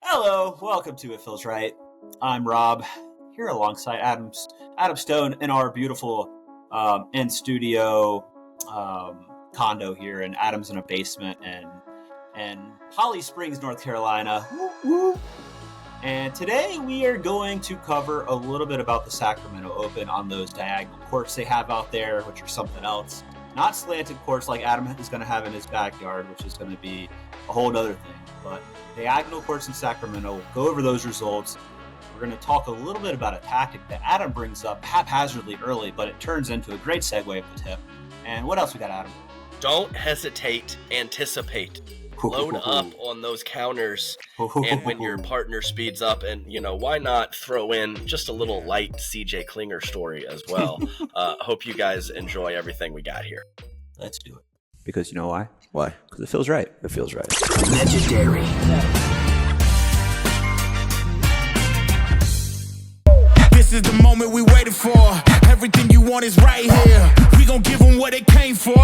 Hello, welcome to It Feels Right. I'm Rob, here alongside Adam Stone in our beautiful in-studio condo here, and Adam's in a basement in Holly Springs, North Carolina. Woo, woo. And today we are going to cover a little bit about the Sacramento Open on those diagonal courts they have out there, which are something else. Not slanted courts like Adam is going to have in his backyard, which is going to be a whole other thing, but diagonal courts in Sacramento. We'll go over those results. We're going to talk a little bit about a tactic that Adam brings up haphazardly early, but it turns into a great segue of the tip. And what else we got, Adam? Don't hesitate, anticipate. Load up on those counters, and when your partner speeds up, and why not throw in just a little light CJ Klinger story as well. Hope you guys enjoy everything we got here. Let's do it. Because you know why? Why? Because it feels right. It feels right. Legendary. This is the moment we waited for. Everything you want is right here. We gon' give them what they came for.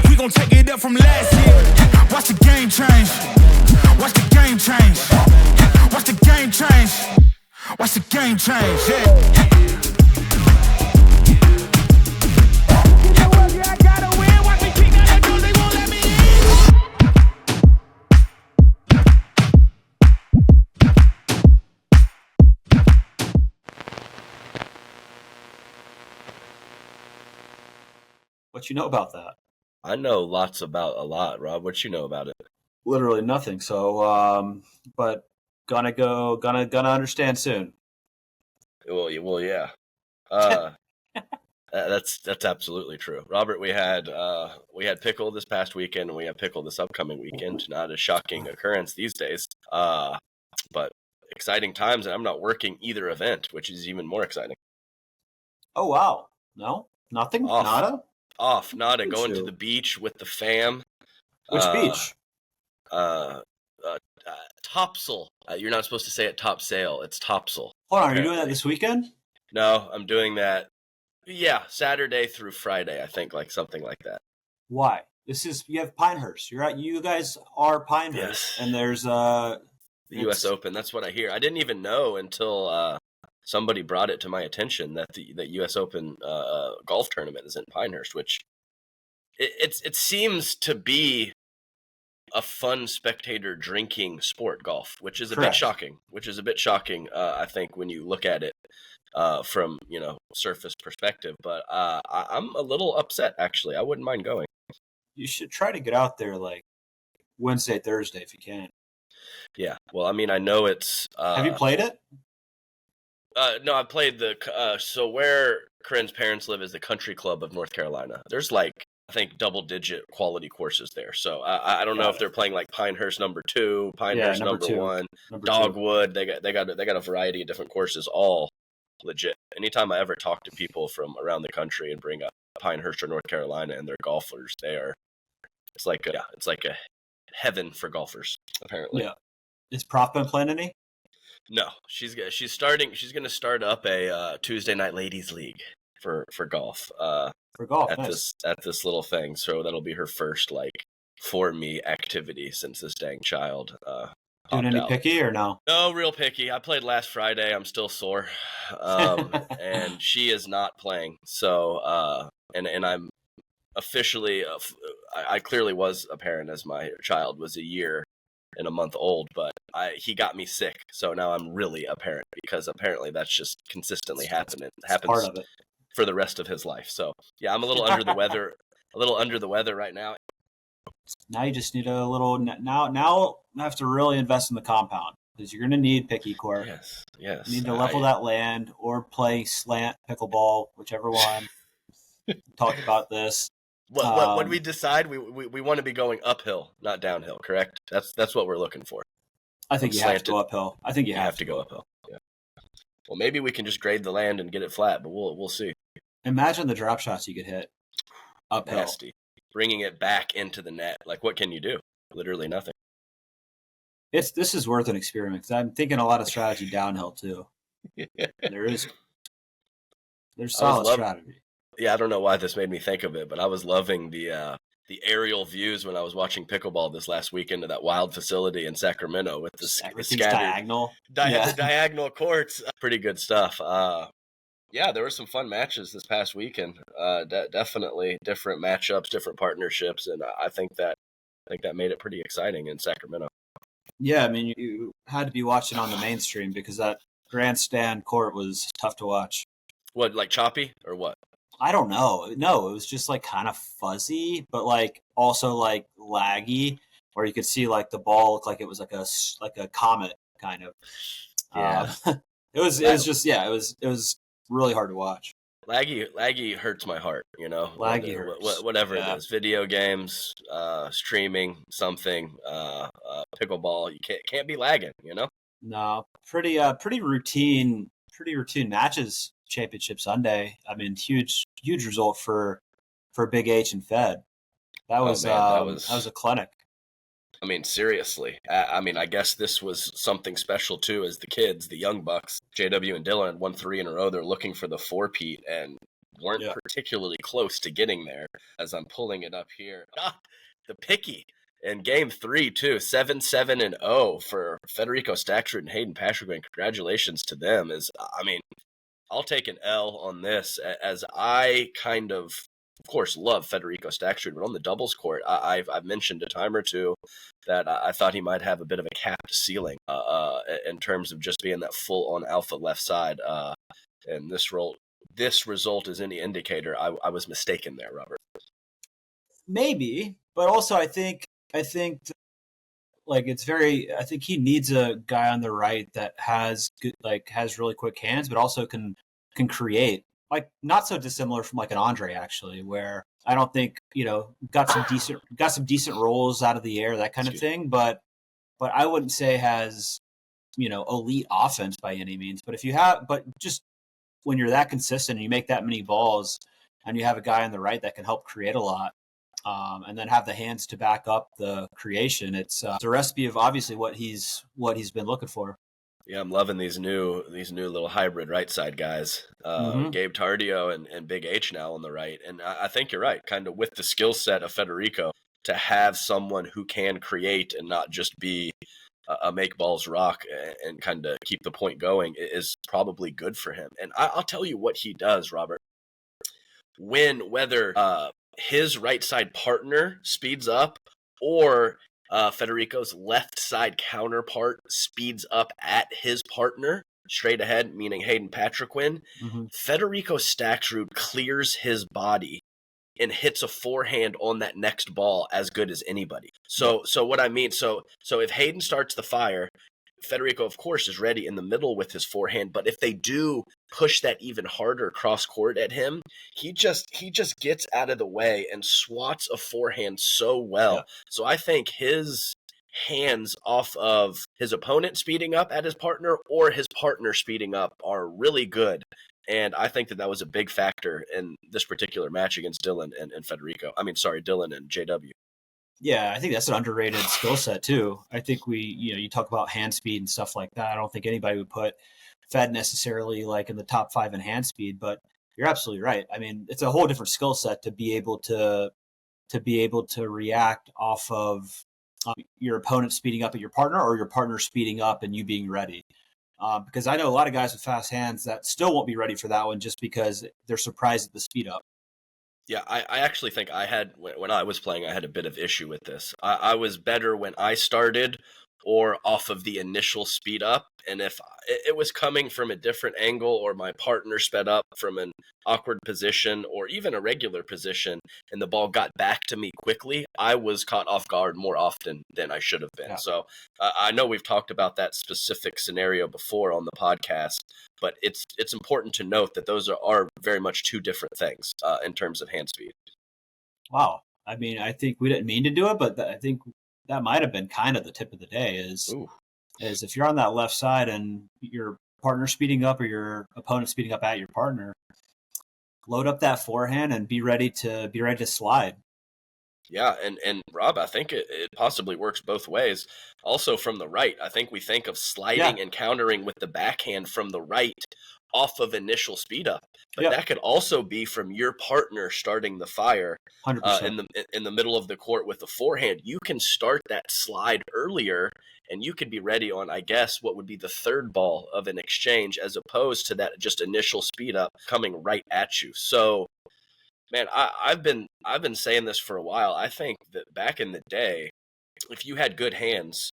We gon' take it up from last year. Watch the game change. Watch the game change. Watch the game change. Watch the game change. Yeah. What you know about that? I know lots about a lot, Rob. What you know about it? Literally nothing. So, but gonna understand soon. Well, yeah. That's absolutely true, Robert. We had pickle this past weekend, and we have pickle this upcoming weekend. Not a shocking occurrence these days, but exciting times, and I'm not working either event, which is even more exciting. Oh wow! No, nothing, nada. Nada. Going to the beach with the fam. Which beach? Topsail. You're not supposed to say it topsail. It's Topsail. Hold on, are you doing that this weekend? No, I'm doing that. Yeah, Saturday through Friday, I think, like something like that. Why? You have Pinehurst. You guys are Pinehurst, yes. And there's the U.S. Open. That's what I hear. I didn't even know until somebody brought it to my attention that the U.S. Open golf tournament is in Pinehurst, which it seems to be a fun spectator drinking sport, golf, which is a bit shocking. I think, when you look at it from surface perspective. But I'm a little upset, actually. I wouldn't mind going. You should try to get out there like Wednesday, Thursday if you can. Yeah. Well, I mean, I know it's. Have you played it? No, I played so where Corinne's parents live is the Country Club of North Carolina. There's I think double-digit quality courses there. So I don't know if they're playing like Pinehurst number 2, Pinehurst number 1, Dogwood. They got a variety of different courses, all legit. Anytime I ever talk to people from around the country and bring up Pinehurst or North Carolina and their golfers, it's like a heaven for golfers, apparently. Yeah. Is Prof been playing any? No, she's going to start up a Tuesday night ladies league for golf. For golf, at nice. this little thing. So that'll be her first for me activity since this dang child doing any picky or no? No, real picky. I played last Friday. I'm still sore, and she is not playing. So and I'm officially I clearly was a parent as my child was a year and a month old, but he got me sick, so now I'm really a parent, because apparently that's just consistently happens part of it for the rest of his life. So yeah, I'm a little under the weather right now. Now you just need a little. Now you have to really invest in the compound, because you're going to need picky court. Yes. You need to level that land or play slant pickleball, whichever one. Talked about this. What we decide, we want to be going uphill, not downhill, correct? That's what we're looking for. I think you have to go uphill. I think you have to go uphill. Yeah. Well, maybe we can just grade the land and get it flat, but we'll see. Imagine the drop shots you could hit uphill. Nasty. Bringing it back into the net. What can you do? Literally nothing. This is worth an experiment, because I'm thinking a lot of strategy downhill too. There's solid strategy. Yeah, I don't know why this made me think of it, but I was loving the the aerial views when I was watching pickleball this last weekend of that wild facility in Sacramento with the Everything's diagonal. the diagonal courts. Pretty good stuff. Yeah, there were some fun matches this past weekend. Definitely different matchups, different partnerships, and I think that made it pretty exciting in Sacramento. Yeah, I mean, you had to be watching on the mainstream because that grandstand court was tough to watch. What, like choppy or what? I don't know. No, it was just like kind of fuzzy, but like also like laggy, where you could see like the ball looked like it was like a comet kind of. Yeah, it was really hard to watch. Laggy hurts my heart, you know. Laggy hurts. Whatever it is, video games, streaming, something, pickleball. You can't be lagging, you know. No, pretty routine matches. Championship Sunday. I mean, huge result for Big H and Fed. That was a clinic. I mean, seriously. I mean, I guess this was something special too, as the kids, the young bucks, JW and Dylan, won 3 in a row. They're looking for the 4-peat and weren't particularly close to getting there. As I'm pulling it up here, the picky in Game 3 too, 7-7-0 for Federico Staxrud and Hayden Patrick. Congratulations to them. I mean, I'll take an L on this, as I kind of course, love Federico Staxrud, but on the doubles court, I've mentioned a time or two that I thought he might have a bit of a capped ceiling in terms of just being that full-on alpha left side. And this result is any indicator. I was mistaken there, Robert. Maybe, but also I think like I think he needs a guy on the right that has really quick hands, but also can create. Like, not so dissimilar from like an Andre, actually, where I don't think, got some decent rolls out of the air, that kind of thing, but I wouldn't say has, elite offense by any means. But just when you're that consistent and you make that many balls and you have a guy on the right that can help create a lot, and then have the hands to back up the creation, it's a recipe of obviously what he's been looking for. Yeah, I'm loving these new little hybrid right side guys. Gabe Tardio and Big H now on the right. And I think you're right, kind of with the skill set of Federico, to have someone who can create and not just be a make balls rock and kind of keep the point going is probably good for him. And I'll tell you what he does, Robert. Whether his right side partner speeds up or Federico's left side counterpart speeds up at his partner straight ahead, meaning Hayden Patriquin, Federico Staxrud clears his body and hits a forehand on that next ball as good as anybody. So what I mean, so if Hayden starts the fire, Federico, of course, is ready in the middle with his forehand, but if they do push that even harder cross court at him, he just gets out of the way and swats a forehand so well. Yeah. So I think his hands off of his opponent speeding up at his partner or his partner speeding up are really good. And I think that was a big factor in this particular match against Dylan and Federico. I mean, sorry, Dylan and JW. Yeah, I think that's an underrated skill set too. I think you talk about hand speed and stuff like that. I don't think anybody would put Fed necessarily like in the top 5 in hand speed, but you're absolutely right. I mean, it's a whole different skill set to be able to react off of your opponent speeding up at your partner or your partner speeding up and you being ready. Because I know a lot of guys with fast hands that still won't be ready for that one just because they're surprised at the speed up. Yeah, I actually think when I was playing, I had a bit of issue with this. I was better when I started or off of the initial speed up. And if it was coming from a different angle or my partner sped up from an awkward position or even a regular position and the ball got back to me quickly, I was caught off guard more often than I should have been. Yeah. So I know we've talked about that specific scenario before on the podcast, but it's important to note that those are very much two different things in terms of hand speed. Wow. I mean, I think we didn't mean to do it, but I think that might have been kind of the tip of the day is if you're on that left side and your partner speeding up or your opponent speeding up at your partner, load up that forehand and be ready to slide. Yeah, and Rob, I think it possibly works both ways. Also from the right, I think we think of sliding and countering with the backhand from the right off of initial speed up, but Yep. that could also be from your partner starting the fire 100%. in the middle of the court with the forehand. You can start that slide earlier, and you could be ready on, I guess, what would be the third ball of an exchange, as opposed to that just initial speed up coming right at you. So, man, I've been saying this for a while. I think that back in the day, if you had good hands,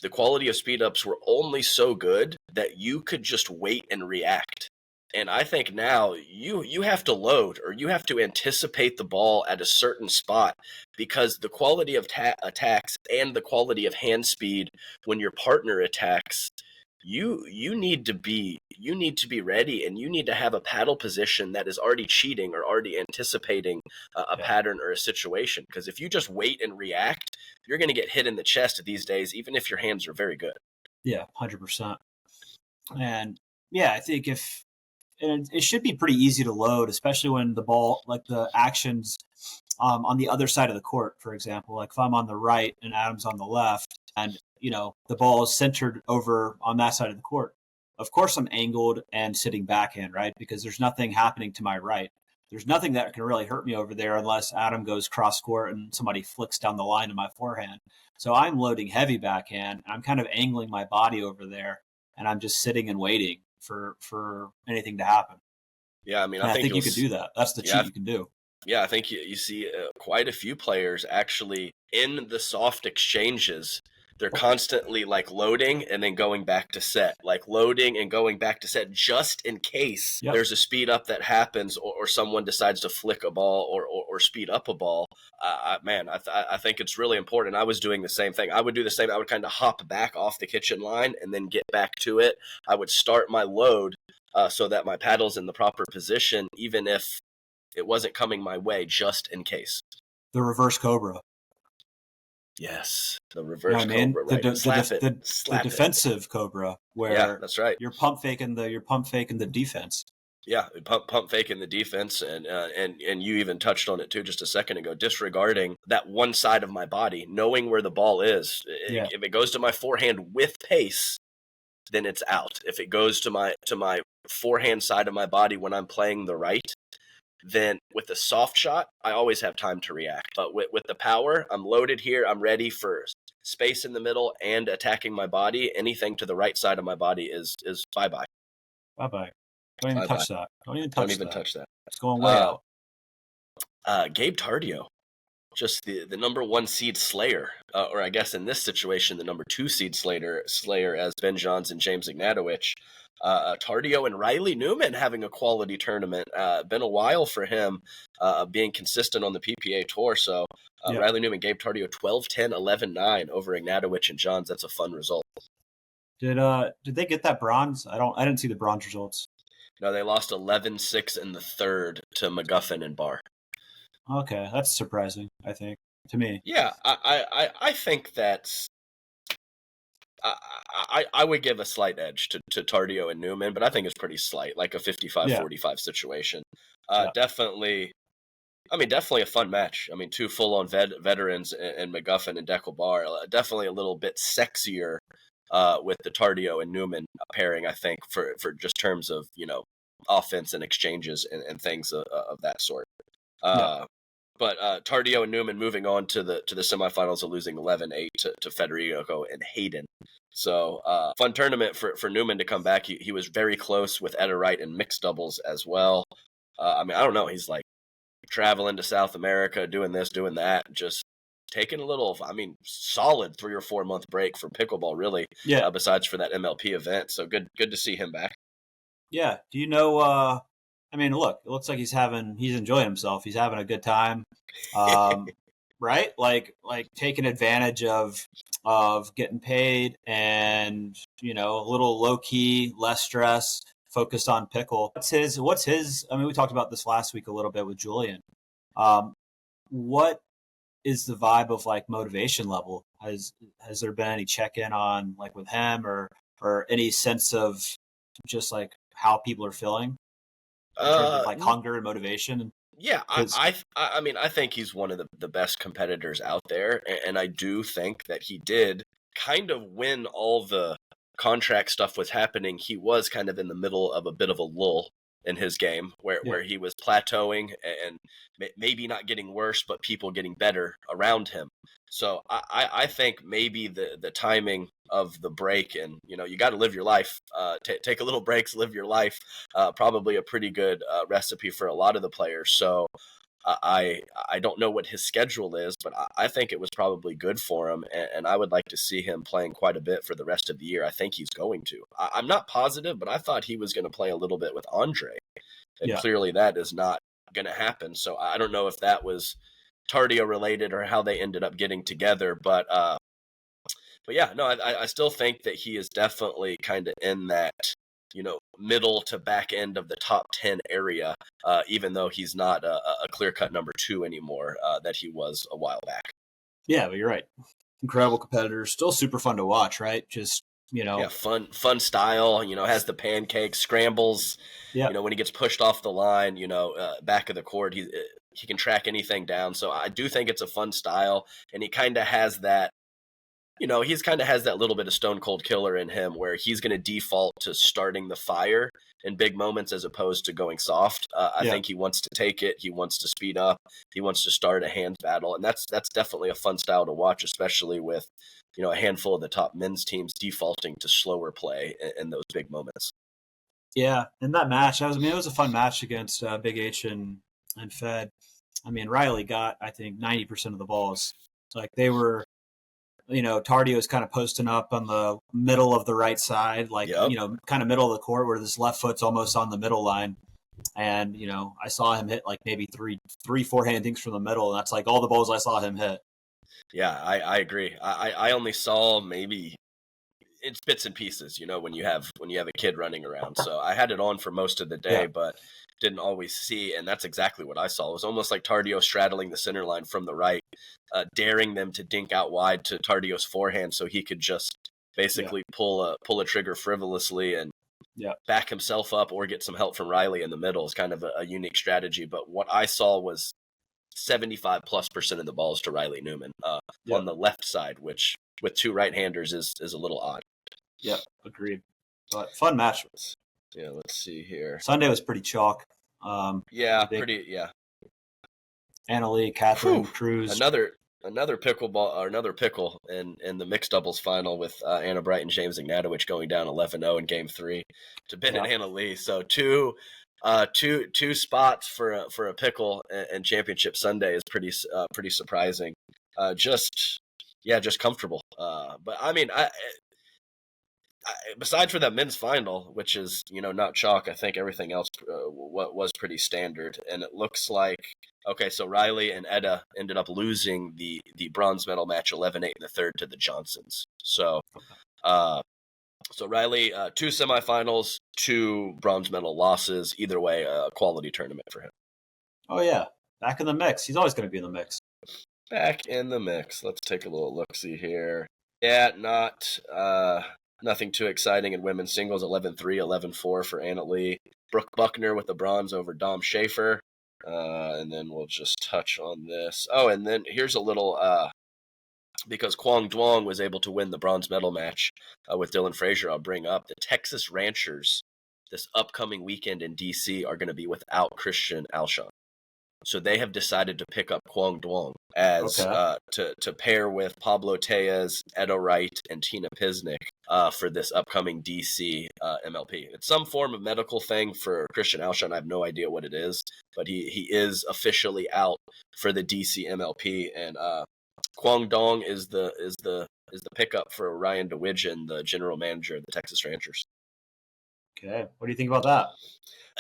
the quality of speed ups were only so good that you could just wait and react. And I think now you have to load, or you have to anticipate the ball at a certain spot, because the quality of attacks and the quality of hand speed when your partner attacks, you need to be ready, and you need to have a paddle position that is already cheating or already anticipating a pattern or a situation. Because if you just wait and react, you're going to get hit in the chest these days, even if your hands are very good. Yeah, 100%. And yeah, I think it should be pretty easy to load, especially when the ball, like the actions on the other side of the court, for example. Like if I'm on the right and Adam's on the left, and the ball is centered over on that side of the court, of course I'm angled and sitting backhand, right? Because there's nothing happening to my right. There's nothing that can really hurt me over there unless Adam goes cross court and somebody flicks down the line to my forehand. So I'm loading heavy backhand. I'm kind of angling my body over there, and I'm just sitting and waiting for anything to happen. Yeah, I mean, I think you could do that. That's the cheat you can do. Yeah, I think you see quite a few players actually in the soft exchanges. They're constantly like loading and then going back to set, like loading and going back to set, just in case there's a speed up that happens, or someone decides to flick a ball or speed up a ball. I think it's really important. I was doing the same thing. I would do the same. I would kind of hop back off the kitchen line and then get back to it. I would start my load so that my paddle's in the proper position, even if it wasn't coming my way, just in case. The reverse cobra. Yes, the reverse cobra. Right? The defensive cobra, where that's right. You're pump faking the defense. Yeah, pump faking the defense, and you even touched on it too just a second ago. Disregarding that one side of my body, knowing where the ball is. If it goes to my forehand with pace, then it's out. If it goes to my forehand side of my body when I'm playing the right, then with a soft shot, I always have time to react. But with the power, I'm loaded here. I'm ready for space in the middle and attacking my body. Anything to the right side of my body is bye-bye. Bye-bye. Don't even touch that. Don't even touch that. It's going way out. Gabe Tardio, just the number 1 seed slayer, or I guess in this situation, the number 2 seed slayer as Ben Johns and James Ignatowicz. Tardio and Riley Newman having a quality tournament. Been a while for him being consistent on the PPA tour. So Riley Newman, Gabe Tardio, 12-10, 11-9 over Ignatowicz and Johns. That's a fun result. Did they get that bronze? I didn't see the bronze results. No, they lost 11-6 in the third to McGuffin and Barr. Okay, that's surprising, I think, to me. Yeah, I think that's... I would give a slight edge to Tardio and Newman, but I think it's pretty slight, like a 55-45 situation. Definitely a fun match. I mean, 2 full-on veterans and McGuffin and Deckel Barr. Definitely a little bit sexier with the Tardio and Newman pairing, I think, for just terms of, offense and exchanges and things of that sort. But Tardio and Newman moving on to the semifinals of losing 11-8 to Federico and Hayden. So fun tournament for Newman to come back. He was very close with Etta Wright in mixed doubles as well. I don't know. He's like traveling to South America, doing this, doing that, just taking a little, solid 3 or 4 month break for pickleball, really. Yeah. Besides for that MLP event. So good to see him back. Yeah. Do you know, look, it looks like he's enjoying himself. He's having a good time. Right? Like taking advantage of getting paid and, a little low key, less stress, focused on pickle. What's his, we talked about this last week a little bit with Julian. What is the vibe of like motivation level? Has there been any check-in on like with him or any sense of just like how people are feeling in terms of like hunger and motivation? Yeah, I think he's one of the best competitors out there, and I do think that he did kind of win all the contract stuff was happening, he was kind of in the middle of a bit of a lull in his game where he was plateauing and maybe not getting worse, but people getting better around him. So I think maybe the timing of the break, and you got to live your life, take a little breaks, live your life, probably a pretty good recipe for a lot of the players. So I don't know what his schedule is, but I think it was probably good for him, and I would like to see him playing quite a bit for the rest of the year. I think he's going to. I'm not positive, but I thought he was going to play a little bit with Andre, and clearly that is not going to happen. So I don't know if that was Tardio related or how they ended up getting together, but yeah, no, I still think that he is definitely kind of in that middle to back end of the top 10 area, even though he's not a clear-cut number 2 anymore that he was a while back. Yeah, but you're right. Incredible competitor. Still super fun to watch, right? Just, Yeah, fun style, has the pancakes, scrambles, when he gets pushed off the line, back of the court, he can track anything down. So I do think it's a fun style, and he kind of has that, he's kind of has that little bit of stone cold killer in him where he's going to default to starting the fire in big moments as opposed to going soft. I think he wants to take it. He wants to speed up. He wants to start a hands battle. And that's definitely a fun style to watch, especially with, a handful of the top men's teams defaulting to slower play in those big moments. Yeah. And that match, it was a fun match against Big H and Fed. I mean, Riley got, I think, 90% of the balls. Like they were, Tardio's kind of posting up on the middle of the right side, kind of middle of the court where his left foot's almost on the middle line. And, I saw him hit like maybe three forehandings from the middle. And that's like all the balls I saw him hit. Yeah, I agree. I only saw maybe it's bits and pieces, when you have a kid running around. So I had it on for most of the day, but didn't always see. And that's exactly what I saw. It was almost like Tardio straddling the center line from the right, daring them to dink out wide to Tardio's forehand so he could just basically pull a trigger frivolously and back himself up or get some help from Riley in the middle. Is kind of a unique strategy. But what I saw was 75+% of the balls to Riley Newman on the left side, which with two right-handers is a little odd. Yeah, agreed. But fun match. Yeah, let's see here. Sunday was pretty chalk. Anna Leigh, Catherine Cruz. Another pickleball or another pickle in the mixed doubles final with Anna Bright and James Ignatowicz going down 11-0 in Game 3 to Ben and Anna Leigh. So two spots for a pickle and championship Sunday is pretty surprising. Just comfortable. But I mean, besides for that men's final, which is not chalk, I think everything else was pretty standard. And it looks like so Riley and Edda ended up losing the bronze medal match 11-8 in the third to the Johnsons. So Riley 2 semifinals, 2 bronze medal losses. Either way, a quality tournament for him. Oh yeah, back in the mix. He's always going to be in the mix. Back in the mix. Let's take a little look-see here. Yeah, nothing too exciting in women's singles. 11-3, 11-4 for Anna Leigh. Brooke Buckner with the bronze over Dom Schaefer. And then we'll just touch on this. Oh, and then here's a little, because Quang Duong was able to win the bronze medal match with Dylan Frazier, I'll bring up the Texas Ranchers this upcoming weekend in D.C. are going to be without Christian Alshon. So they have decided to pick up Quang Duong as to pair with Pablo Tejas, Edo Wright, and Tina Pisnik for this upcoming DC MLP. It's some form of medical thing for Christian Alshon. I have no idea what it is, but he is officially out for the DC MLP. And Quang Duong is the pickup for Ryan DeWidgeon, the general manager of the Texas Rangers. Okay, what do you think about that?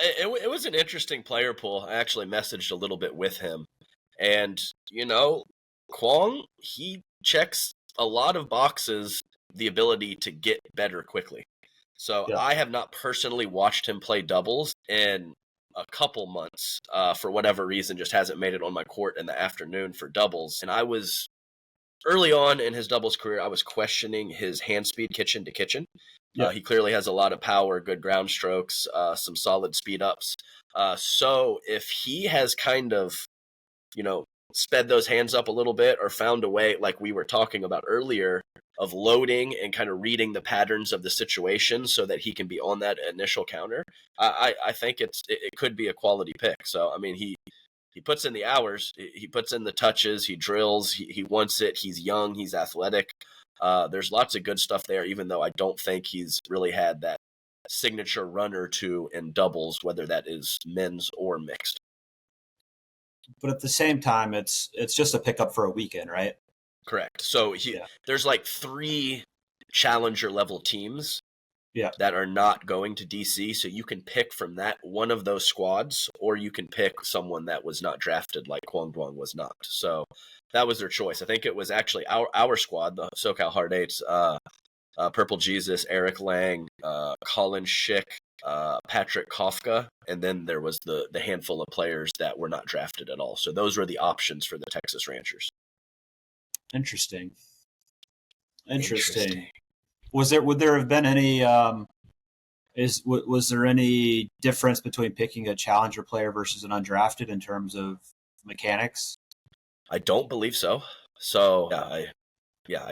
It was an interesting player pool. I actually messaged a little bit with him. And, Quang, he checks a lot of boxes, the ability to get better quickly. So I have not personally watched him play doubles in a couple months. For whatever reason, just hasn't made it on my court in the afternoon for doubles. And I was, early on in his doubles career, I was questioning his hand speed kitchen to kitchen. He clearly has a lot of power, good ground strokes, some solid speed ups. So if he has kind of, sped those hands up a little bit or found a way, like we were talking about earlier, of loading and kind of reading the patterns of the situation so that he can be on that initial counter, I think it could be a quality pick. So, I mean, he puts in the hours, he puts in the touches, he drills, he wants it, he's young, he's athletic. There's lots of good stuff there, even though I don't think he's really had that signature run or two in doubles, whether that is men's or mixed. But at the same time, it's just a pickup for a weekend, right? Correct. So there's like 3 challenger level teams that are not going to DC. So you can pick from that one of those squads, or you can pick someone that was not drafted like Quang was not. So that was their choice. I think it was actually our squad, the SoCal Hard Eights, Purple Jesus, Eric Lang, Colin Schick, Patrick Kafka, and then there was the handful of players that were not drafted at all. So those were the options for the Texas Ranchers. Interesting. Would there have been any was there any difference between picking a challenger player versus an undrafted in terms of mechanics? I don't believe so. So I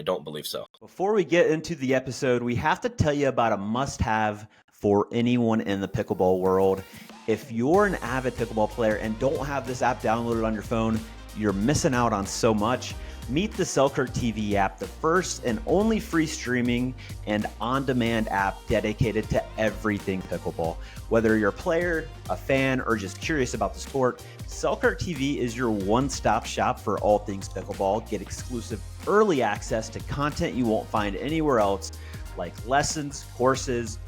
don't believe so. Before we get into the episode, we have to tell you about a must-have for anyone in the pickleball world. If you're an avid pickleball player and don't have this app downloaded on your phone, you're missing out on so much. Meet the Selkirk TV app, the first and only free streaming and on-demand app dedicated to everything pickleball. Whether you're a player, a fan, or just curious about the sport, Selkirk TV is your one-stop shop for all things pickleball. Get exclusive early access to content you won't find anywhere else, like lessons, courses,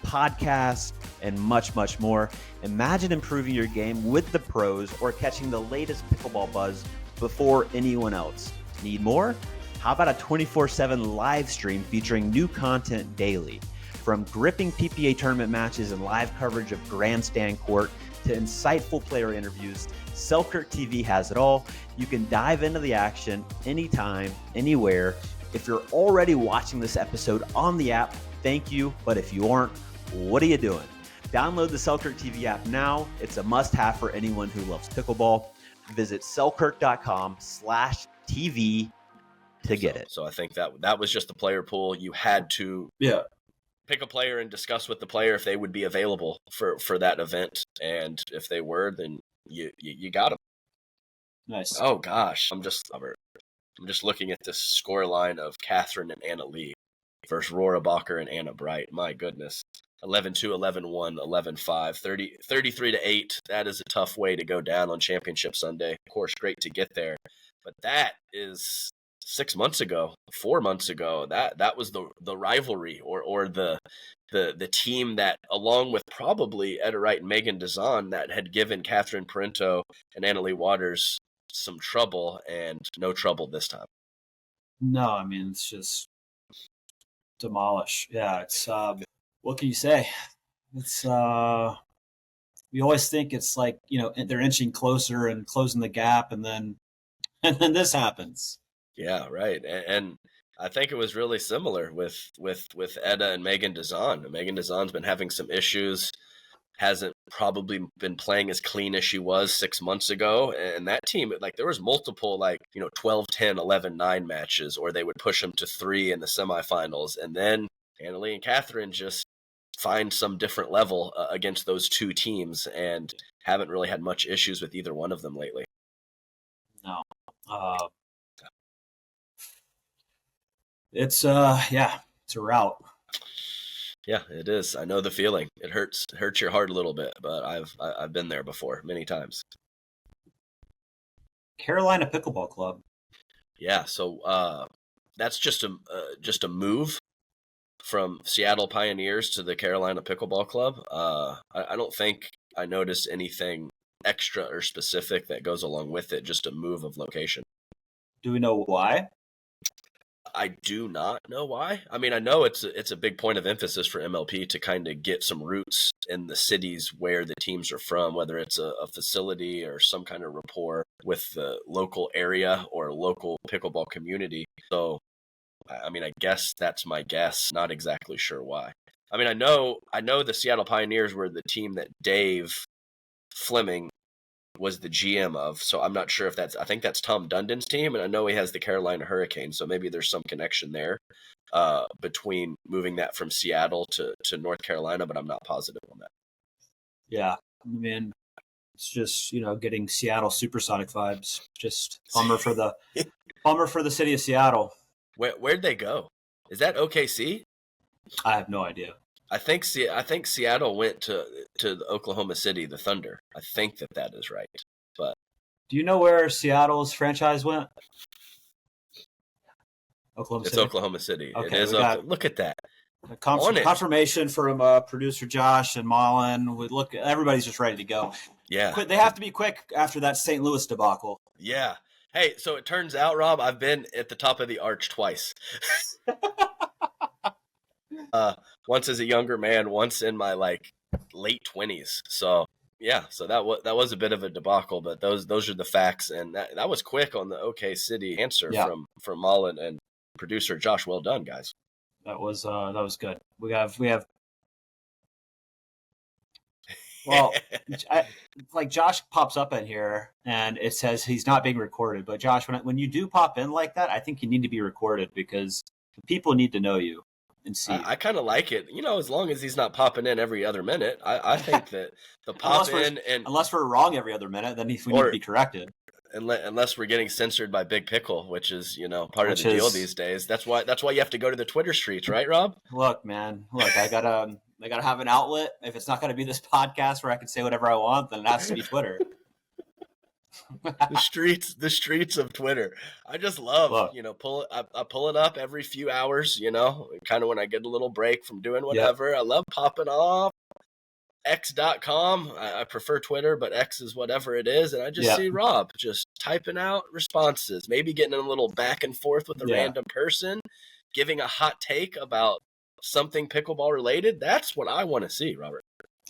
podcasts, and much, much more. Imagine improving your game with the pros or catching the latest pickleball buzz before anyone else. Need more? How about a 24/7 live stream featuring new content daily? From gripping PPA tournament matches and live coverage of grandstand court to insightful player interviews, Selkirk TV has it all. You can dive into the action anytime, anywhere. If you're already watching this episode on the app, thank you. But if you aren't, what are you doing? Download the Selkirk TV app now. It's a must-have for anyone who loves pickleball. Visit selkirk.com/TV to get it. So I think that was just the player pool. You had to pick a player and discuss with the player if they would be available for that event, and if they were, then you got them. Nice. Oh gosh, I'm just looking at this score line of Catherine and Anna Leigh versus Rora Bacher and Anna Bright. My goodness. 11-2, 11-1, 11-5, 33-8. That is a tough way to go down on Championship Sunday. Of course, great to get there. But that is 6 months ago, 4 months ago. That was the rivalry or the team that, along with probably Etta Wright and Megan Dazan, that had given Catherine Parenteau and Annalie Waters some trouble, and no trouble this time. No, I mean, it's just demolish. Yeah, it's what can you say? It's we always think it's like, they're inching closer and closing the gap, and then this happens. Yeah, right. And I think it was really similar with Etta and Megan Dazan. Megan Dazan's been having some issues, hasn't probably been playing as clean as she was 6 months ago. And that team, like, there was multiple 12-10, 11-9 matches, or they would push them to 3 in the semifinals. And then Annalie and Catherine just find some different level against those two teams, and haven't really had much issues with either one of them lately. No. It's it's a rout. Yeah, it is. I know the feeling. It hurts your heart a little bit, but I've been there before many times. Carolina Pickleball Club. Yeah, so that's just a move from Seattle Pioneers to the Carolina Pickleball Club. I don't think I noticed anything extra or specific that goes along with it, just a move of location. Do we know why? I do not know why. I mean, I know it's a big point of emphasis for MLP to kind of get some roots in the cities where the teams are from, whether it's a facility or some kind of rapport with the local area or local pickleball community. So, I mean, I guess that's my guess. Not exactly sure why. I mean, I know the Seattle Pioneers were the team that Dave Fleming was the GM of. So I'm not sure if I think that's Tom Dundon's team, and I know he has the Carolina Hurricanes. So maybe there's some connection there between moving that from Seattle to North Carolina, but I'm not positive on that. Yeah, I mean, it's just, getting Seattle Supersonic vibes. Just bummer for the city of Seattle. Where'd they go? Is that OKC? I have no idea. I think Seattle went to Oklahoma City, the Thunder. I think that is right. But do you know where Seattle's franchise went? Oklahoma City. Okay, it is. Look at that. Confirmation from producer Josh and Mullen. Everybody's just ready to go. Yeah, they have to be quick after that St. Louis debacle. Yeah. Hey, so it turns out, Rob, I've been at the top of the arch twice. Once as a younger man, once in my late 20s. So yeah, so that was a bit of a debacle, but those are the facts, and that was quick on the OK City answer from Mullen and producer Josh. Well done, guys. That was good. We have. Well, Josh pops up in here and it says he's not being recorded. But Josh, when you do pop in like that, I think you need to be recorded because people need to know you and see. I kind of like it, as long as he's not popping in every other minute. I think that the pop unless we're wrong every other minute, then we need to be corrected. Unless we're getting censored by Big Pickle, which is part of the deal these days. That's why you have to go to the Twitter streets, right, Rob? Look, man. I gotta have an outlet. If it's not gonna be this podcast where I can say whatever I want, then it has to be Twitter. the streets of Twitter. I just love I pull it up every few hours. Kind of when I get a little break from doing whatever. Yep. I love popping off. X.com. I prefer Twitter, but X is whatever it is. And I just see Rob just typing out responses, maybe getting a little back and forth with a random person, giving a hot take about something pickleball related. That's what I want to see, Robert.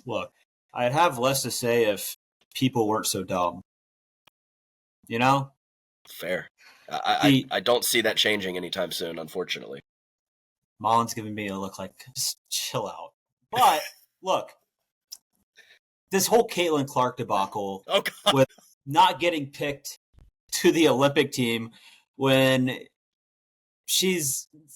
Look, I'd have less to say if people weren't so dumb. Fair. I don't see that changing anytime soon, unfortunately. Mullen's giving me a look like, just chill out. But look, this whole Caitlin Clark debacle with not getting picked to the Olympic team when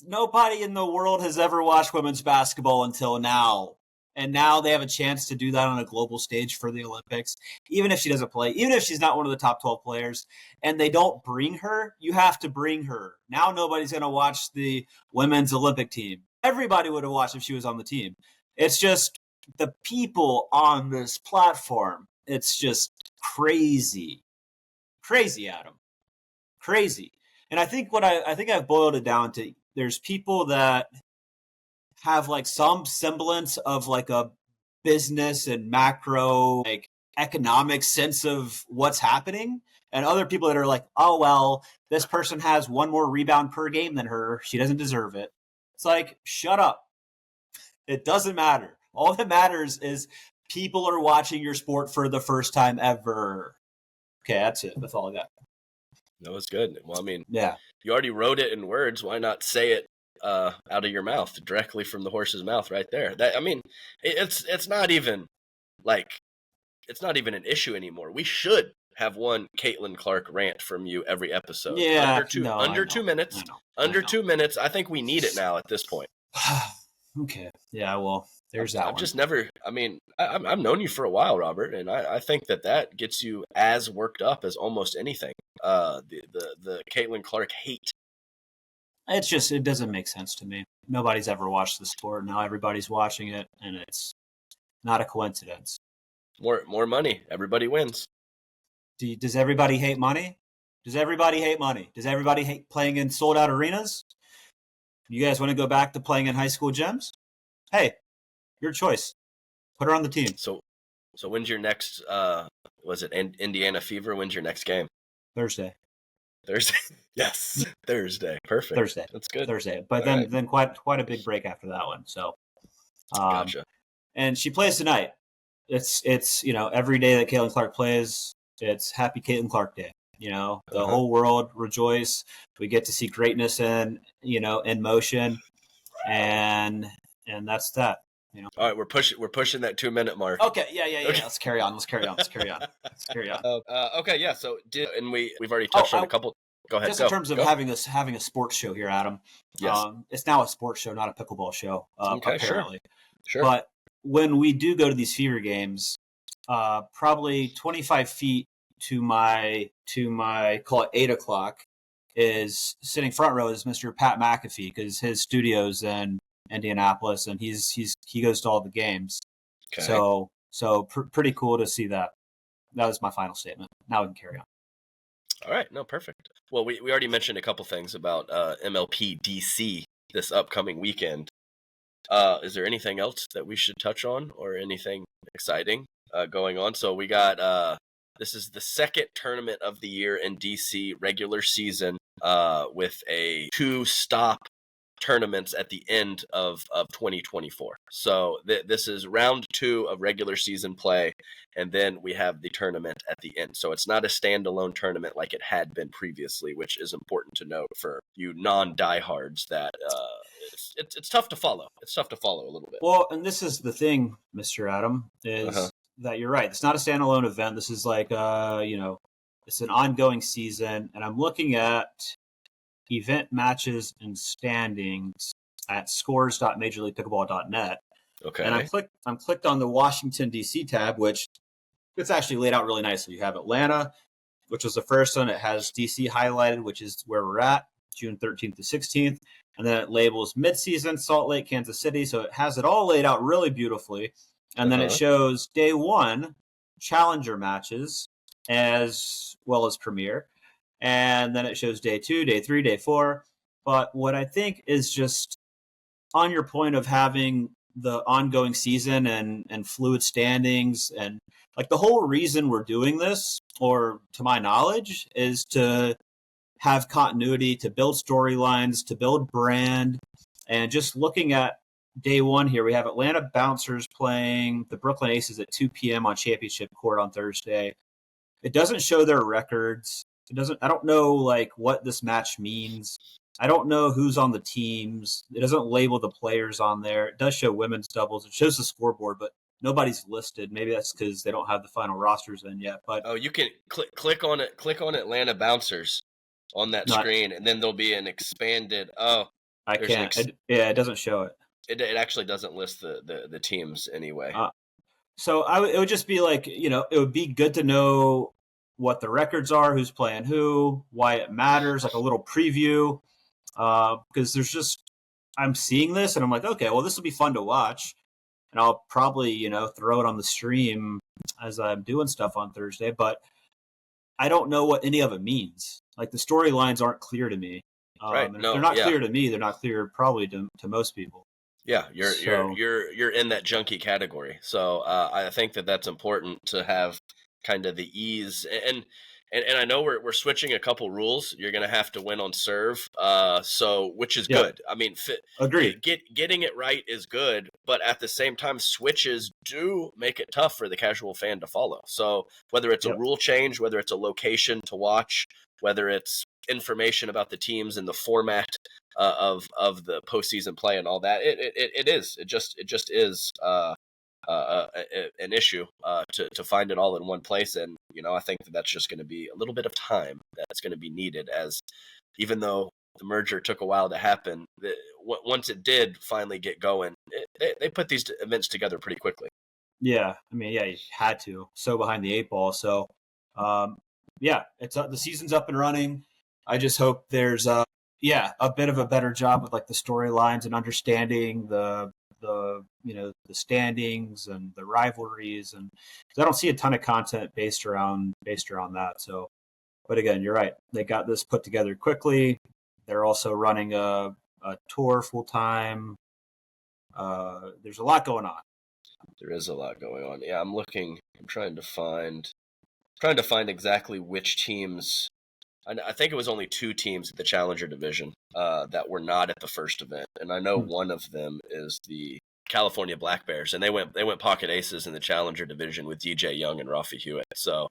nobody in the world has ever watched women's basketball until now. And now they have a chance to do that on a global stage for the Olympics. Even if she doesn't play, even if she's not one of the top 12 players and they don't bring her, you have to bring her. Now nobody's going to watch the women's Olympic team. Everybody would have watched if she was on the team. It's just the people on this platform. It's just crazy. Crazy, Adam. Crazy. And I think I've boiled it down to there's people that have some semblance of a business and macro economic sense of what's happening, and other people that are oh well, this person has one more rebound per game than her, she doesn't deserve it. It's shut up. It doesn't matter. All that matters is people are watching your sport for the first time ever. Okay, that's it. That's all I got. That was good. Well, I mean, yeah, you already wrote it in words. Why not say it out of your mouth, directly from the horse's mouth, right there? It's not even an issue anymore. We should have one Caitlin Clark rant from you every episode. Yeah, under 2 minutes. Under 2 minutes. I think we need it now at this point. Okay. Yeah. Well, there's that. I've just never. I've known you for a while, Robert, and I think that gets you as worked up as almost anything. The Caitlin Clark hate. It doesn't make sense to me. Nobody's ever watched the sport. Now everybody's watching it, and it's not a coincidence. More money. Everybody wins. Does everybody hate money? Does everybody hate money? Does everybody hate playing in sold-out arenas? You guys want to go back to playing in high school gyms? Hey, your choice. Put her on the team. So when's your next, was it Indiana Fever? When's your next game? Thursday. Yes. Thursday. Perfect. Thursday. That's good. Thursday. But then quite a big break after that one. So, gotcha. And she plays tonight. It's every day that Caitlin Clark plays, it's Happy Caitlin Clark Day. The whole world rejoice. We get to see greatness in motion, and that's that. All right, we're pushing that 2-minute mark. Okay, yeah. Okay. Let's carry on. Okay, yeah. So we've already touched on a couple. Go ahead. Just in terms of having a sports show here, Adam. Yes. It's now a sports show, not a pickleball show. Okay, apparently. Sure. But when we do go to these fever games, probably 25 feet to my call it 8 o'clock is sitting front row is Mr. Pat McAfee, because his studio's in Indianapolis and he goes to all the games. Okay. So pretty cool to see that. That was my final statement. Now we can carry on. All right. No, perfect. Well, we already mentioned a couple things about MLP DC this upcoming weekend. Is there anything else that we should touch on or anything exciting going on? So we got this is the second tournament of the year in DC regular season with a 2-stop tournaments at the end of 2024. So this is round 2 of regular season play, and then we have the tournament at the end. So it's not a standalone tournament like it had been previously, which is important to note for you non-diehards that it's tough to follow. It's tough to follow a little bit. Well, and this is the thing, Mr. Adam, is that you're right. It's not a standalone event. This is like it's an ongoing season, and I'm looking at event matches and standings at scores.majorleaguepickleball.net. Okay. And I'm clicked on the Washington DC tab, which it's actually laid out really nicely. You have Atlanta, which was the first one. It has DC highlighted, which is where we're at, June 13th to 16th. And then it labels midseason, Salt Lake, Kansas City. So it has it all laid out really beautifully. And then it shows day 1 challenger matches as well as premier. And then it shows day 2, day 3, day 4. But what I think is just on your point of having the ongoing season and fluid standings, and like the whole reason we're doing this, or to my knowledge, is to have continuity, to build storylines, to build brand. And just looking at day 1 here, we have Atlanta Bouncers playing the Brooklyn Aces at 2 p.m. on Championship Court on Thursday. It doesn't show their records. I don't know like what this match means. I don't know who's on the teams. It doesn't label the players on there. It does show women's doubles. It shows the scoreboard, but nobody's listed. Maybe that's because they don't have the final rosters in yet. But you can click on it. Click on Atlanta Bouncers on that screen, and then there'll be an expanded. I can't. It doesn't show it. It actually doesn't list the teams anyway. So it would just be like, it would be good to know what the records are, who's playing who, why it matters, like a little preview. Because I'm seeing this and I'm like, okay, well, this will be fun to watch. And I'll probably, throw it on the stream as I'm doing stuff on Thursday. But I don't know what any of it means. Like the storylines aren't clear to me. Right. And if they're not clear to me, they're not clear probably to most people. Yeah, you're in that junkie category. So I think that's important to have kind of the ease and I know we're switching a couple rules. You're going to have to win on serve, which is good. I mean, agreed. Getting it right is good, but at the same time, switches do make it tough for the casual fan to follow. So whether it's a rule change, whether it's a location to watch, whether it's information about the teams and the format of the postseason play and all that, it just is an issue to find it all in one place. And I think that's just going to be a little bit of time that's going to be needed, as even though the merger took a while to happen, once it did finally get going, they put these events together pretty quickly. Yeah, I mean, you had to. So behind the 8 ball. So it's the season's up and running. I just hope there's a bit of a better job with like the storylines and understanding the standings and the rivalries, and I don't see a ton of content based around that. So, but again, you're right. They got this put together quickly. They're also running a tour full time. There's a lot going on. There is a lot going on. Yeah, I'm trying to find exactly which teams. I think it was only 2 teams at the Challenger division that were not at the first event, and I know one of them is the California Black Bears, and they went pocket aces in the Challenger division with DJ Young and Rafi Hewitt. So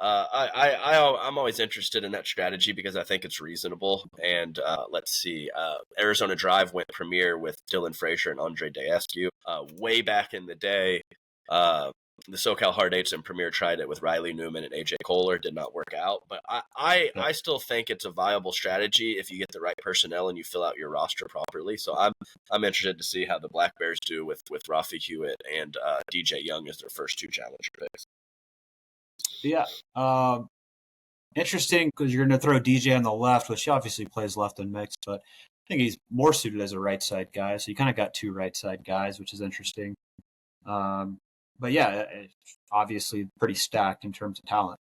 I'm always interested in that strategy because I think it's reasonable. And let's see, Arizona Drive went premier with Dylan Frazier and Andre Daescu. Way back in the day, the SoCal Hard Eights and Premier tried it with Riley Newman and AJ Kohler. Did not work out, but I still think it's a viable strategy if you get the right personnel and you fill out your roster properly. So I'm interested to see how the Black Bears do with Rafi Hewitt and DJ Young as their first 2 challenger picks. Yeah, interesting because you're going to throw DJ on the left, which he obviously plays left and mixed, but I think he's more suited as a right side guy. So you kind of got 2 right side guys, which is interesting. But yeah, it's obviously pretty stacked in terms of talent.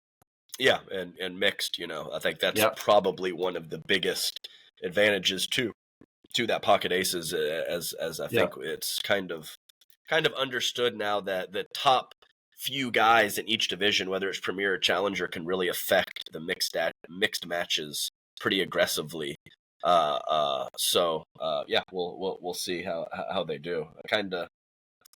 Yeah, and mixed, I think that's probably one of the biggest advantages to that pocket aces, as I think it's kind of understood now that the top few guys in each division, whether it's Premier or Challenger, can really affect the mixed matches pretty aggressively. We'll see how they do.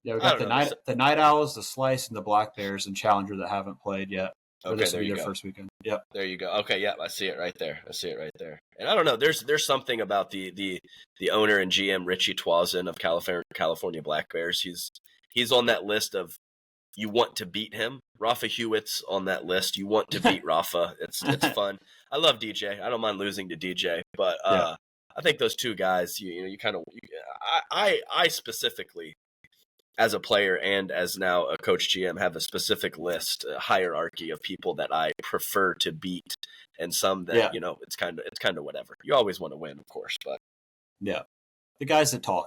Yeah, we got the Night Owls, the Slice, and the Black Bears and Challenger that haven't played yet. Okay, this will be their first weekend. Yep. There you go. Okay, I see it right there. And I don't know, there's something about the owner and GM Richie Twazin of California Black Bears. He's on that list of you want to beat him. Rafa Hewitt's on that list. You want to beat Rafa. It's fun. I love DJ. I don't mind losing to DJ, but I think those 2 guys, I specifically, as a player and as now a coach GM, have a specific list, a hierarchy of people that I prefer to beat, and some that it's kind of whatever. You always want to win, of course, but the guys that talk,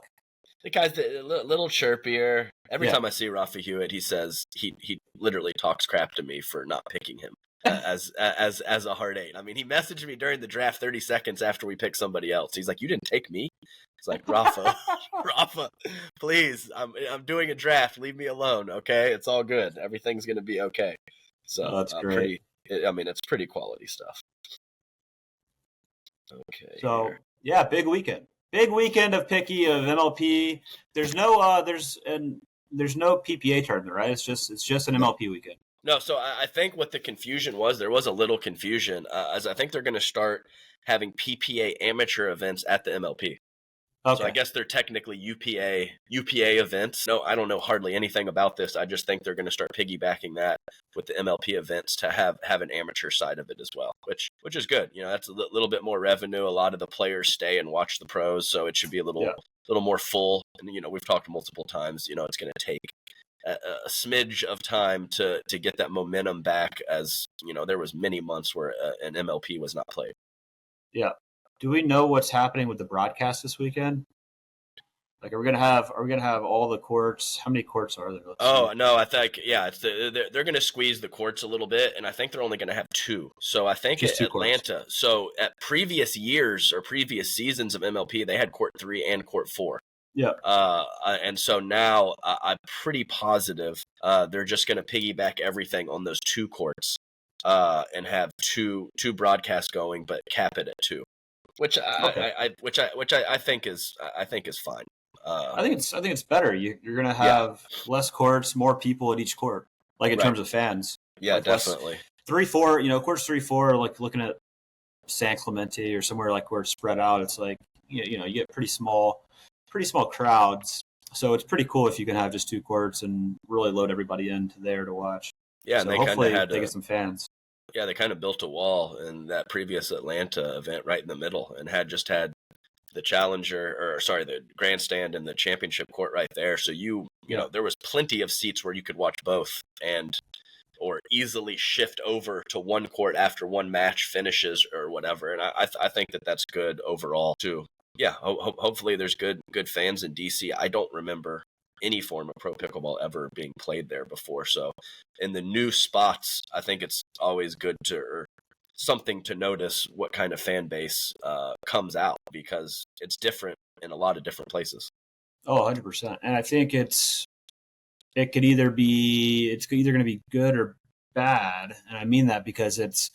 the guys that a little chirpier. Every time I see Rafi Hewitt, he says he literally talks crap to me for not picking him as a hard 8. I mean, he messaged me during the draft 30 seconds after we picked somebody else. He's like, "You didn't take me." It's like, Rafa, please, I'm doing a draft. Leave me alone, okay? It's all good. Everything's going to be okay. So that's great. It's pretty quality stuff. Okay. So big weekend of picky of MLP. There's no PPA tournament, right? It's just an MLP weekend. No, so I think what the confusion was, there was a little confusion, as I think they're going to start having PPA amateur events at the MLP. Okay. So I guess they're technically UPA events. No, I don't know hardly anything about this. I just think they're going to start piggybacking that with the MLP events to have an amateur side of it as well, which is good. That's a little bit more revenue. A lot of the players stay and watch the pros, so it should be a little more full. And we've talked multiple times. It's going to take a smidge of time to get that momentum back, as there was many months where an MLP was not played. Yeah. Do we know what's happening with the broadcast this weekend? Like, are we gonna have all the courts? How many courts are there? No, I think they're gonna squeeze the courts a little bit, and I think they're only gonna have 2. So I think at Atlanta. Courts. So at previous years or previous seasons of MLP, they had court 3 and court 4. Yeah. And so now I'm pretty positive they're just gonna piggyback everything on those 2 courts, and have two broadcasts going, but cap it at 2. Which I think is fine. I think it's better. You're going to have less courts, more people at each court, like in terms of fans. Yeah, like definitely. 3-4, courts 3-4, like looking at San Clemente or somewhere like where it's spread out. It's like you get pretty small crowds. So it's pretty cool if you can have just 2 courts and really load everybody into there to watch. Yeah, so and hopefully they get some fans. Yeah, they kind of built a wall in that previous Atlanta event right in the middle, and had the grandstand and the championship court right there. So there was plenty of seats where you could watch both, or easily shift over to one court after one match finishes or whatever. And I think that's good overall too. Yeah, hopefully there's good fans in DC. I don't remember any form of pro pickleball ever being played there before. So in the new spots, I think it's always good or something to notice what kind of fan base comes out, because it's different in a lot of different places. Oh, 100%. And I think it's either going to be good or bad. And I mean that because it's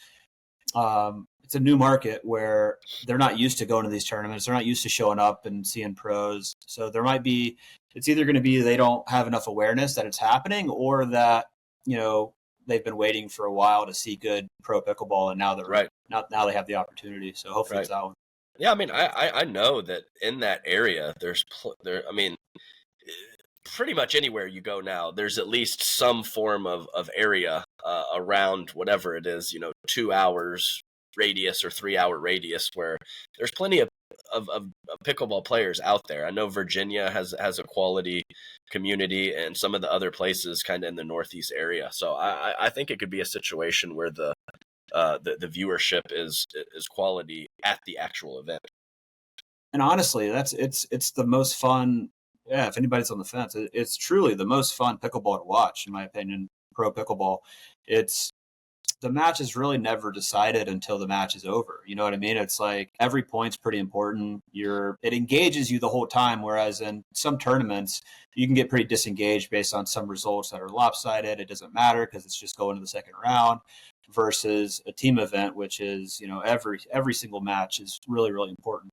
it's a new market where they're not used to going to these tournaments. They're not used to showing up and seeing pros. So there might be, it's either going to be they don't have enough awareness that it's happening, or that, they've been waiting for a while to see good pro pickleball, and now they're right. Now they have the opportunity. So hopefully it's that one. Yeah, I mean, I know that in that area, pretty much anywhere you go now, there's at least some form of area around whatever it is, 2 hours radius or 3 hour radius, where there's plenty of pickleball players out there. I know Virginia has a quality community, and some of the other places kind of in the Northeast area. So I think it could be a situation where the viewership is quality at the actual event. And honestly, it's the most fun. Yeah, if anybody's on the fence, it's truly the most fun pickleball to watch, in my opinion. Pro pickleball, the match is really never decided until the match is over. You know what I mean? It's like every point's pretty important. It engages you the whole time, whereas in some tournaments, you can get pretty disengaged based on some results that are lopsided. It doesn't matter because it's just going to the second round, versus a team event, which is, every single match is really, really important.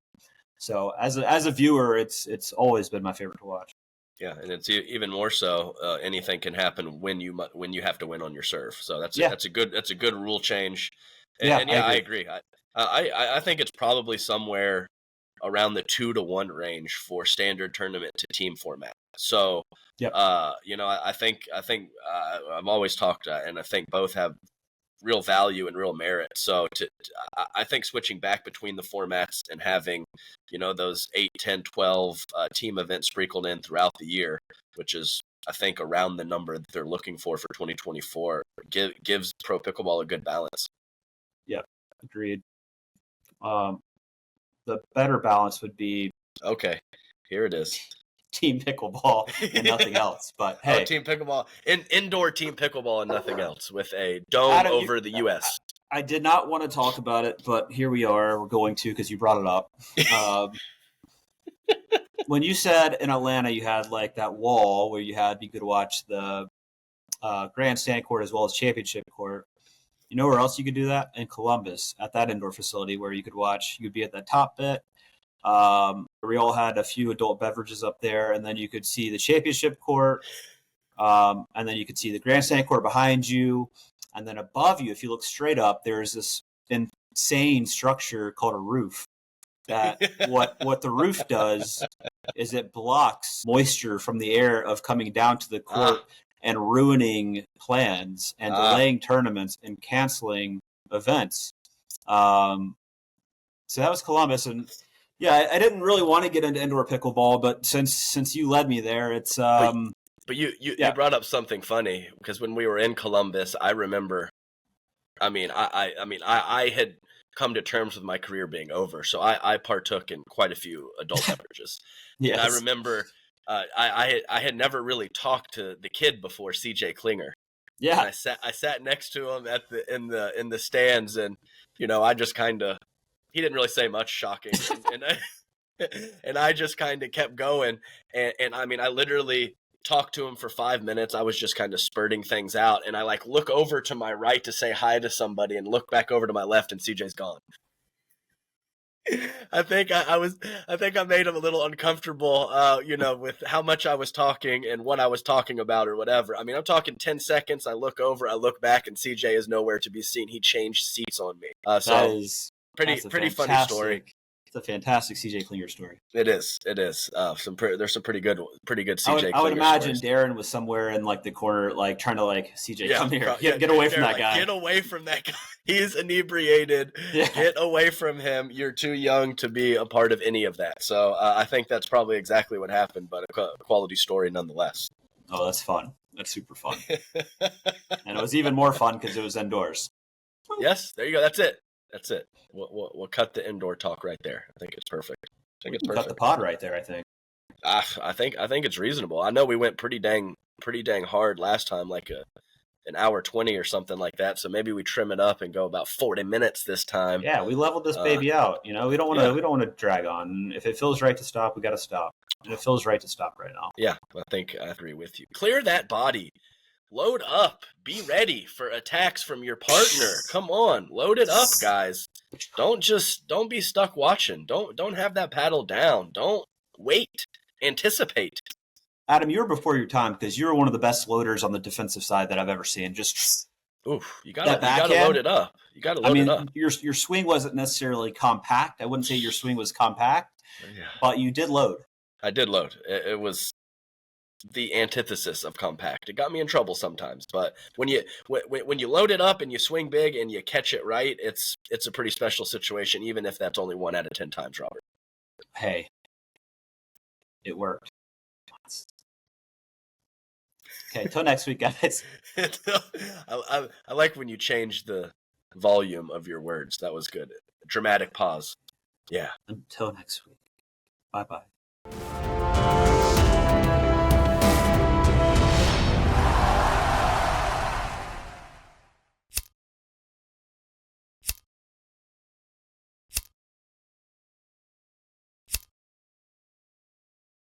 So as a viewer, it's always been my favorite to watch. Yeah, and it's even more so. Anything can happen when you have to win on your serve. So that's a good rule change. And I agree. I think it's probably somewhere around the 2-to-1 range for standard tournament to team format. So, I think I've always talked, and I think both have real value and real merit. So I think switching back between the formats and having, those 8, 10, 12 team events sprinkled in throughout the year, which is, I think, around the number that they're looking for 2024, gives pro pickleball a good balance. Yeah, agreed. The better balance would be, okay, here it is. Team pickleball and nothing else. But hey, team pickleball, indoor team pickleball and nothing else, with a dome over the U.S. I did not want to talk about it, but here we are. We're going to, because you brought it up. When you said in Atlanta you had like that wall where you could watch the grandstand court as well as championship court. You know where else you could do that? In Columbus, at that indoor facility where you could be at the top bit. We all had a few adult beverages up there, and then you could see the championship court, and then you could see the grandstand court behind you, and then above you, if you look straight up, there's this insane structure called a roof. That what the roof does is it blocks moisture from the air of coming down to the court and ruining plans and delaying tournaments and canceling events. So that was Columbus, and yeah, I didn't really want to get into indoor pickleball, but since you led me there, it's But you brought up something funny, because when we were in Columbus, I remember, I had come to terms with my career being over, so I partook in quite a few adult beverages. Yes. And I remember I had never really talked to the kid before, CJ Klinger. Yeah, and I sat next to him in the stands, and I just kind of, he didn't really say much, shocking, and I just kind of kept going, and I literally talked to him for 5 minutes. I was just kind of spurting things out, and I look over to my right to say hi to somebody, and look back over to my left, and CJ's gone. I think I made him a little uncomfortable, with how much I was talking and what I was talking about or whatever. I'm talking 10 seconds. I look over, I look back, and CJ is nowhere to be seen. He changed seats on me. That's pretty funny story. It's a fantastic CJ Klinger story. It is. There's some pretty good CJ. I would imagine stories. Darren was somewhere in the corner, trying to CJ, come here, get away from that guy. Get away from that guy. He's inebriated. Yeah. Get away from him. You're too young to be a part of any of that. So I think that's probably exactly what happened, but a quality story nonetheless. Oh, that's fun. That's super fun. And it was even more fun because it was indoors. Yes, there you go. That's it. We'll cut the indoor talk right there. I think it's perfect. Cut the pod right there, I think. I think it's reasonable. I know we went pretty dang hard last time, an hour 20 or something like that. So maybe we trim it up and go about 40 minutes this time. Yeah, we leveled this baby out. We don't want to drag on. If it feels right to stop, we got to stop. And it feels right to stop right now. Yeah, I think I agree with you. Clear that body. Load up. Be ready for attacks from your partner. Come on, load it up, guys. Don't be stuck watching. Don't have that paddle down. Don't wait. Anticipate. Adam, you were before your time because you were one of the best loaders on the defensive side that I've ever seen. Just Oof, you that gotta load it up. You gotta load it up. Your swing wasn't necessarily compact. I wouldn't say your swing was compact, but you did load. I did load. It was the antithesis of compact. It got me in trouble sometimes, but when you load it up and you swing big and you catch it right, it's a pretty special situation, even if that's only 1 out of 10 times, Robert. Hey, it worked. Okay, till next week, guys. I like when you change the volume of your words. That was good. Dramatic pause. Yeah. Until next week. Bye-bye.